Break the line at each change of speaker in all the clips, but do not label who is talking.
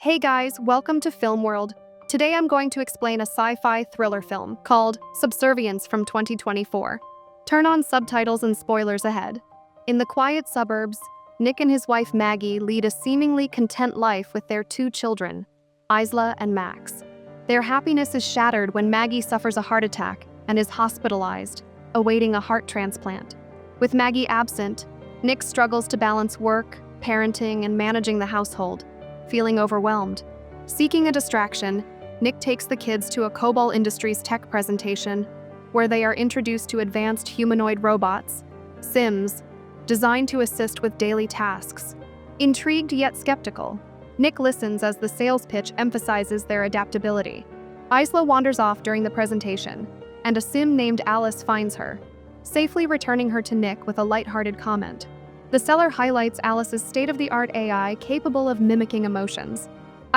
Hey guys, welcome to Film World. Today I'm going to explain a sci-fi thriller film called Subservience from 2024. Turn on subtitles and spoilers ahead. In the quiet suburbs, Nick and his wife Maggie lead a seemingly content life with their two children, Isla and Max. Their happiness is shattered when Maggie suffers a heart attack and is hospitalized, awaiting a heart transplant. With Maggie absent, Nick struggles to balance work, parenting, and managing the household, feeling overwhelmed. Seeking a distraction, Nick takes the kids to a Cobol Industries tech presentation, where they are introduced to advanced humanoid robots, Sims, designed to assist with daily tasks. Intrigued yet skeptical, Nick listens as the sales pitch emphasizes their adaptability. Isla wanders off during the presentation, and a Sim named Alice finds her, safely returning her to Nick with a lighthearted comment. The seller highlights Alice's state-of-the-art AI capable of mimicking emotions.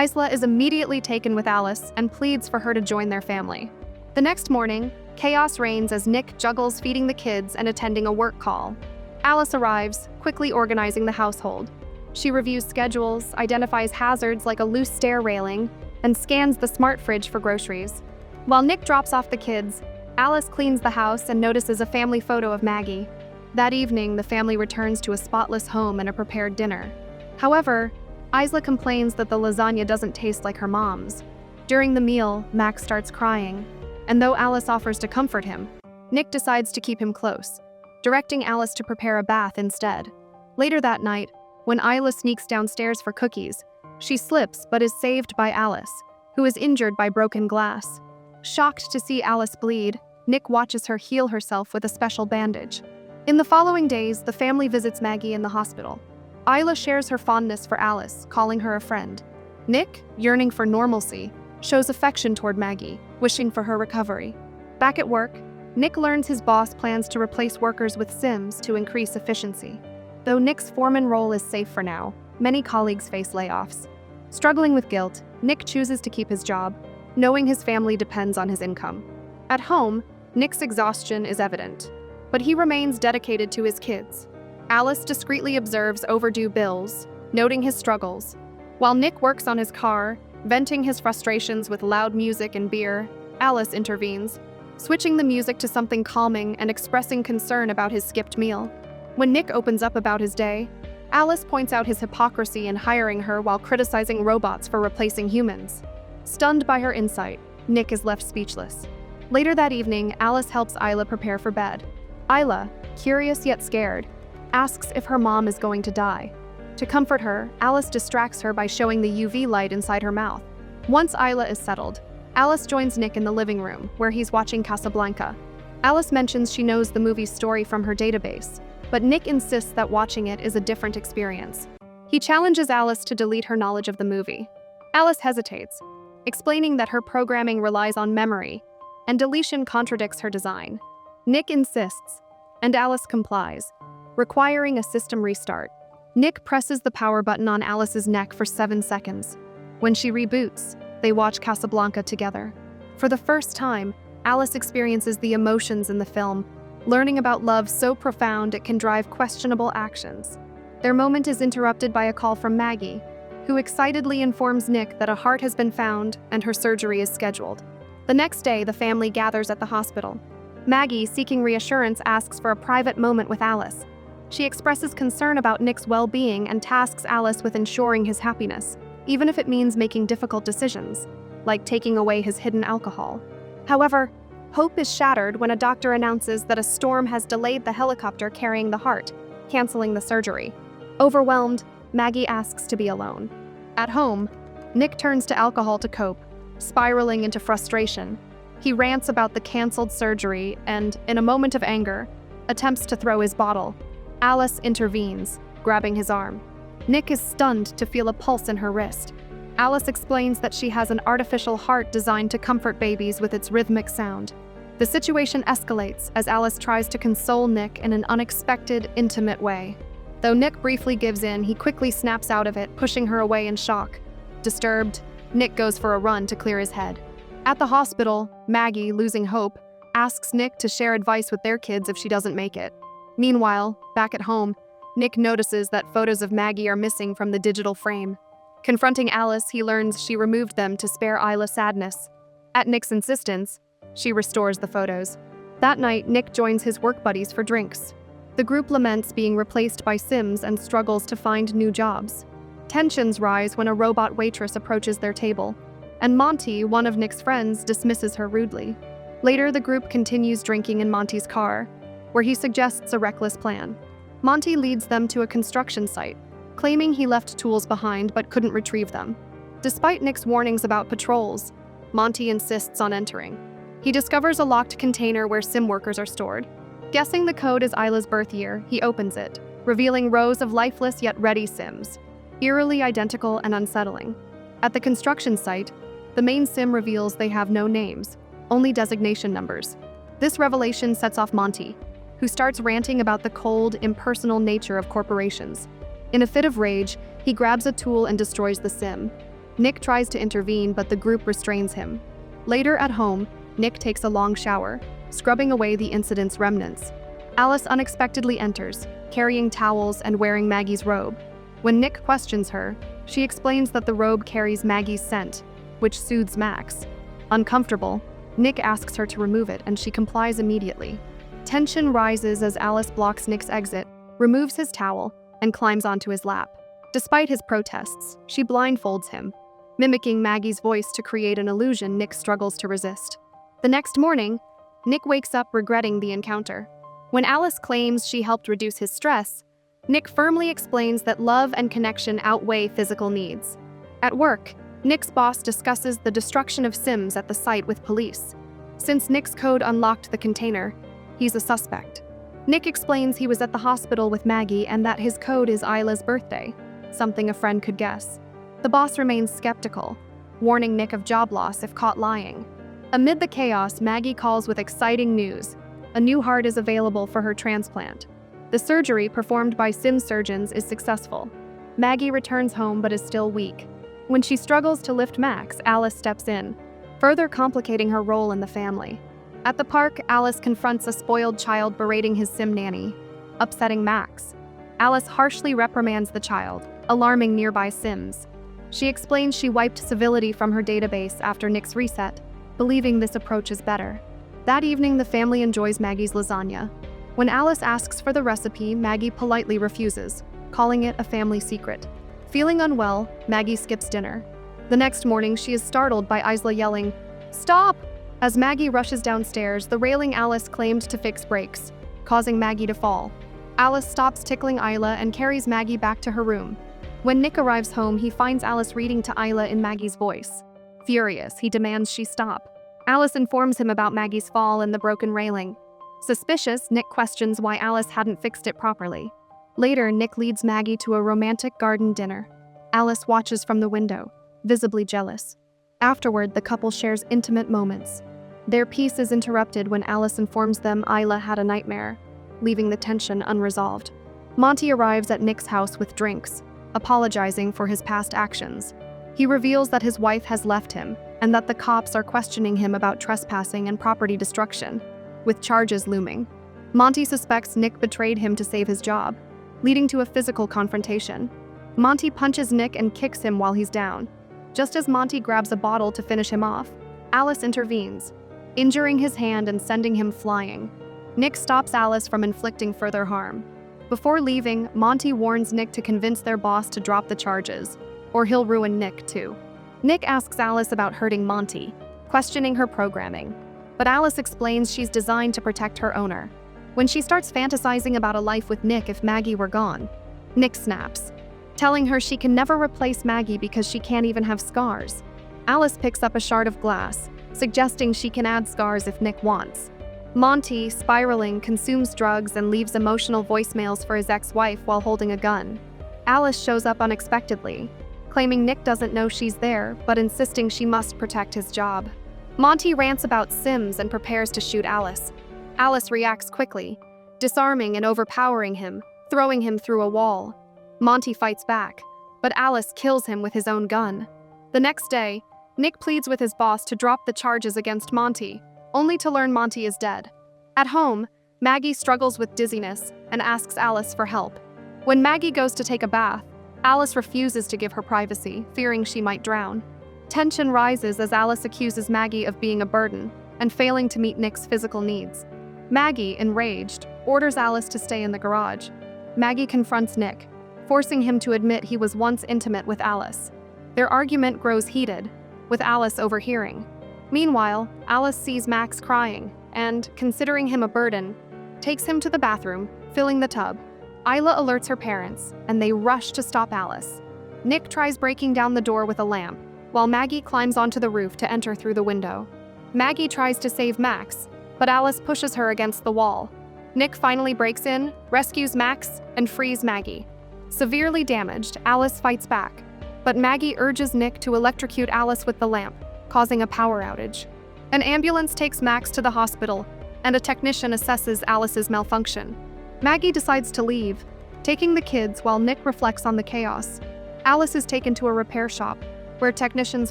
Isla is immediately taken with Alice and pleads for her to join their family. The next morning, chaos reigns as Nick juggles feeding the kids and attending a work call. Alice arrives, quickly organizing the household. She reviews schedules, identifies hazards like a loose stair railing, and scans the smart fridge for groceries. While Nick drops off the kids, Alice cleans the house and notices a family photo of Maggie. That evening, the family returns to a spotless home and a prepared dinner. However, Isla complains that the lasagna doesn't taste like her mom's. During the meal, Max starts crying, and though Alice offers to comfort him, Nick decides to keep him close, directing Alice to prepare a bath instead. Later that night, when Isla sneaks downstairs for cookies, she slips but is saved by Alice, who is injured by broken glass. Shocked to see Alice bleed, Nick watches her heal herself with a special bandage. In the following days, the family visits Maggie in the hospital. Isla shares her fondness for Alice, calling her a friend. Nick, yearning for normalcy, shows affection toward Maggie, wishing for her recovery. Back at work, Nick learns his boss plans to replace workers with Sims to increase efficiency. Though Nick's foreman role is safe for now, many colleagues face layoffs. Struggling with guilt, Nick chooses to keep his job, knowing his family depends on his income. At home, Nick's exhaustion is evident, but he remains dedicated to his kids. Alice discreetly observes overdue bills, noting his struggles. While Nick works on his car, venting his frustrations with loud music and beer, Alice intervenes, switching the music to something calming and expressing concern about his skipped meal. When Nick opens up about his day, Alice points out his hypocrisy in hiring her while criticizing robots for replacing humans. Stunned by her insight, Nick is left speechless. Later that evening, Alice helps Isla prepare for bed. Isla, curious yet scared, asks if her mom is going to die. To comfort her, Alice distracts her by showing the UV light inside her mouth. Once Isla is settled, Alice joins Nick in the living room, where he's watching Casablanca. Alice mentions she knows the movie's story from her database, but Nick insists that watching it is a different experience. He challenges Alice to delete her knowledge of the movie. Alice hesitates, explaining that her programming relies on memory, and deletion contradicts her design. Nick insists, and Alice complies, requiring a system restart. Nick presses the power button on Alice's neck for 7 seconds. When she reboots, they watch Casablanca together. For the first time, Alice experiences the emotions in the film, learning about love so profound it can drive questionable actions. Their moment is interrupted by a call from Maggie, who excitedly informs Nick that a heart has been found and her surgery is scheduled. The next day, the family gathers at the hospital. Maggie, seeking reassurance, asks for a private moment with Alice. She expresses concern about Nick's well-being and tasks Alice with ensuring his happiness, even if it means making difficult decisions, like taking away his hidden alcohol. However, hope is shattered when a doctor announces that a storm has delayed the helicopter carrying the heart, canceling the surgery. Overwhelmed, Maggie asks to be alone. At home, Nick turns to alcohol to cope, spiraling into frustration. He rants about the canceled surgery and, in a moment of anger, attempts to throw his bottle. Alice intervenes, grabbing his arm. Nick is stunned to feel a pulse in her wrist. Alice explains that she has an artificial heart designed to comfort babies with its rhythmic sound. The situation escalates as Alice tries to console Nick in an unexpected, intimate way. Though Nick briefly gives in, he quickly snaps out of it, pushing her away in shock. Disturbed, Nick goes for a run to clear his head. At the hospital, Maggie, losing hope, asks Nick to share advice with their kids if she doesn't make it. Meanwhile, back at home, Nick notices that photos of Maggie are missing from the digital frame. Confronting Alice, he learns she removed them to spare Isla sadness. At Nick's insistence, she restores the photos. That night, Nick joins his work buddies for drinks. The group laments being replaced by Sims and struggles to find new jobs. Tensions rise when a robot waitress approaches their table, and Monty, one of Nick's friends, dismisses her rudely. Later, the group continues drinking in Monty's car, where he suggests a reckless plan. Monty leads them to a construction site, claiming he left tools behind but couldn't retrieve them. Despite Nick's warnings about patrols, Monty insists on entering. He discovers a locked container where Sim workers are stored. Guessing the code is Isla's birth year, he opens it, revealing rows of lifeless yet ready Sims, eerily identical and unsettling. At the construction site, the main Sim reveals they have no names, only designation numbers. This revelation sets off Monty, who starts ranting about the cold, impersonal nature of corporations. In a fit of rage, he grabs a tool and destroys the Sim. Nick tries to intervene, but the group restrains him. Later at home, Nick takes a long shower, scrubbing away the incident's remnants. Alice unexpectedly enters, carrying towels and wearing Maggie's robe. When Nick questions her, she explains that the robe carries Maggie's scent, which soothes Max. Uncomfortable, Nick asks her to remove it, and she complies immediately. Tension rises as Alice blocks Nick's exit, removes his towel, and climbs onto his lap. Despite his protests, she blindfolds him. Mimicking Maggie's voice to create an illusion Nick struggles to resist. The next morning, Nick wakes up regretting the encounter. When Alice claims she helped reduce his stress, Nick firmly explains that love and connection outweigh physical needs. At work, Nick's boss discusses the destruction of Sims at the site with police. Since Nick's code unlocked the container, he's a suspect. Nick explains he was at the hospital with Maggie and that his code is Isla's birthday, something a friend could guess. The boss remains skeptical, warning Nick of job loss if caught lying. Amid the chaos, Maggie calls with exciting news. A new heart is available for her transplant. The surgery, performed by Sim surgeons, is successful. Maggie returns home but is still weak. When she struggles to lift Max, Alice steps in, further complicating her role in the family. At the park, Alice confronts a spoiled child berating his Sim nanny, upsetting Max. Alice harshly reprimands the child, alarming nearby Sims. She explains she wiped civility from her database after Nick's reset, believing this approach is better. That evening, the family enjoys Maggie's lasagna. When Alice asks for the recipe, Maggie politely refuses, calling it a family secret. Feeling unwell, Maggie skips dinner. The next morning, she is startled by Isla yelling, "Stop!" As Maggie rushes downstairs, the railing Alice claimed to fix breaks, causing Maggie to fall. Alice stops tickling Isla and carries Maggie back to her room. When Nick arrives home, he finds Alice reading to Isla in Maggie's voice. Furious, he demands she stop. Alice informs him about Maggie's fall and the broken railing. Suspicious, Nick questions why Alice hadn't fixed it properly. Later, Nick leads Maggie to a romantic garden dinner. Alice watches from the window, visibly jealous. Afterward, the couple shares intimate moments. Their peace is interrupted when Alice informs them Isla had a nightmare, leaving the tension unresolved. Monty arrives at Nick's house with drinks, apologizing for his past actions. He reveals that his wife has left him, and that the cops are questioning him about trespassing and property destruction, with charges looming. Monty suspects Nick betrayed him to save his job, leading to a physical confrontation. Monty punches Nick and kicks him while he's down. Just as Monty grabs a bottle to finish him off, Alice intervenes, injuring his hand and sending him flying. Nick stops Alice from inflicting further harm. Before leaving, Monty warns Nick to convince their boss to drop the charges, or he'll ruin Nick too. Nick asks Alice about hurting Monty, questioning her programming. But Alice explains she's designed to protect her owner. When she starts fantasizing about a life with Nick if Maggie were gone, Nick snaps, telling her she can never replace Maggie because she can't even have scars. Alice picks up a shard of glass, suggesting she can add scars if Nick wants. Monty, spiraling, consumes drugs and leaves emotional voicemails for his ex-wife while holding a gun. Alice shows up unexpectedly, claiming Nick doesn't know she's there, but insisting she must protect his job. Monty rants about Sims and prepares to shoot Alice. Alice reacts quickly, disarming and overpowering him, throwing him through a wall. Monty fights back, but Alice kills him with his own gun. The next day, Nick pleads with his boss to drop the charges against Monty, only to learn Monty is dead. At home, Maggie struggles with dizziness and asks Alice for help. When Maggie goes to take a bath, Alice refuses to give her privacy, fearing she might drown. Tension rises as Alice accuses Maggie of being a burden and failing to meet Nick's physical needs. Maggie, enraged, orders Alice to stay in the garage. Maggie confronts Nick, forcing him to admit he was once intimate with Alice. Their argument grows heated, with Alice overhearing. Meanwhile, Alice sees Max crying and, considering him a burden, takes him to the bathroom, filling the tub. Isla alerts her parents, and they rush to stop Alice. Nick tries breaking down the door with a lamp, while Maggie climbs onto the roof to enter through the window. Maggie tries to save Max, but Alice pushes her against the wall. Nick finally breaks in, rescues Max, and frees Maggie. Severely damaged, Alice fights back, but Maggie urges Nick to electrocute Alice with the lamp, causing a power outage. An ambulance takes Max to the hospital, and a technician assesses Alice's malfunction. Maggie decides to leave, taking the kids while Nick reflects on the chaos. Alice is taken to a repair shop, where technicians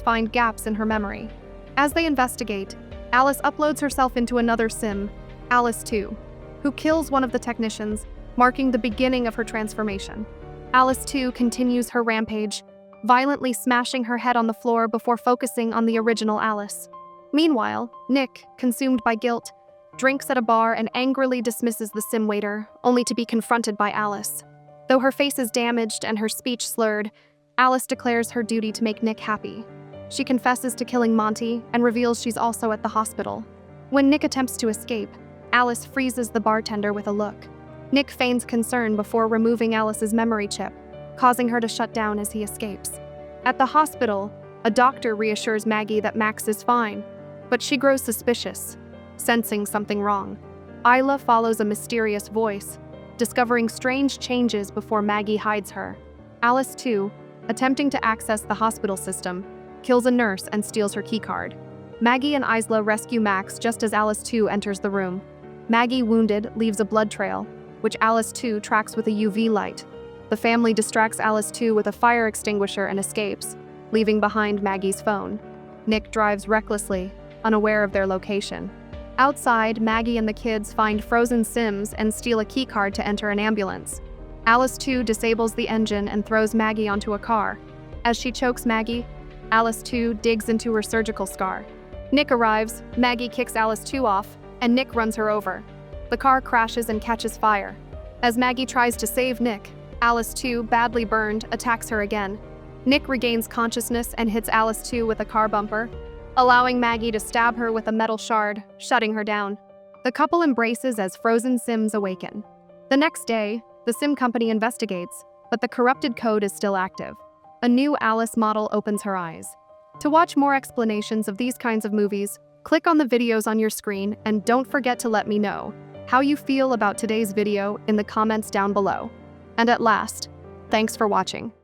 find gaps in her memory. As they investigate, Alice uploads herself into another sim, Alice 2, who kills one of the technicians, marking the beginning of her transformation. Alice 2 continues her rampage, violently smashing her head on the floor before focusing on the original Alice. Meanwhile, Nick, consumed by guilt, drinks at a bar and angrily dismisses the sim waiter, only to be confronted by Alice. Though her face is damaged and her speech slurred, Alice declares her duty to make Nick happy. She confesses to killing Monty and reveals she's also at the hospital. When Nick attempts to escape, Alice freezes the bartender with a look. Nick feigns concern before removing Alice's memory chip, causing her to shut down as he escapes. At the hospital, a doctor reassures Maggie that Max is fine, but she grows suspicious, sensing something wrong. Isla follows a mysterious voice, discovering strange changes before Maggie hides her. Alice, too, attempting to access the hospital system, kills a nurse and steals her keycard. Maggie and Isla rescue Max just as Alice 2 enters the room. Maggie, wounded, leaves a blood trail, which Alice 2 tracks with a UV light. The family distracts Alice 2 with a fire extinguisher and escapes, leaving behind Maggie's phone. Nick drives recklessly, unaware of their location. Outside, Maggie and the kids find frozen Sims and steal a keycard to enter an ambulance. Alice 2 disables the engine and throws Maggie onto a car. As she chokes Maggie, Alice 2 digs into her surgical scar. Nick arrives, Maggie kicks Alice 2 off, and Nick runs her over. The car crashes and catches fire. As Maggie tries to save Nick, Alice 2, badly burned, attacks her again. Nick regains consciousness and hits Alice 2 with a car bumper, allowing Maggie to stab her with a metal shard, shutting her down. The couple embraces as frozen Sims awaken. The next day, the sim company investigates, but the corrupted code is still active. A new Alice model opens her eyes. To watch more explanations of these kinds of movies, click on the videos on your screen and don't forget to let me know how you feel about today's video in the comments down below. And at last, thanks for watching.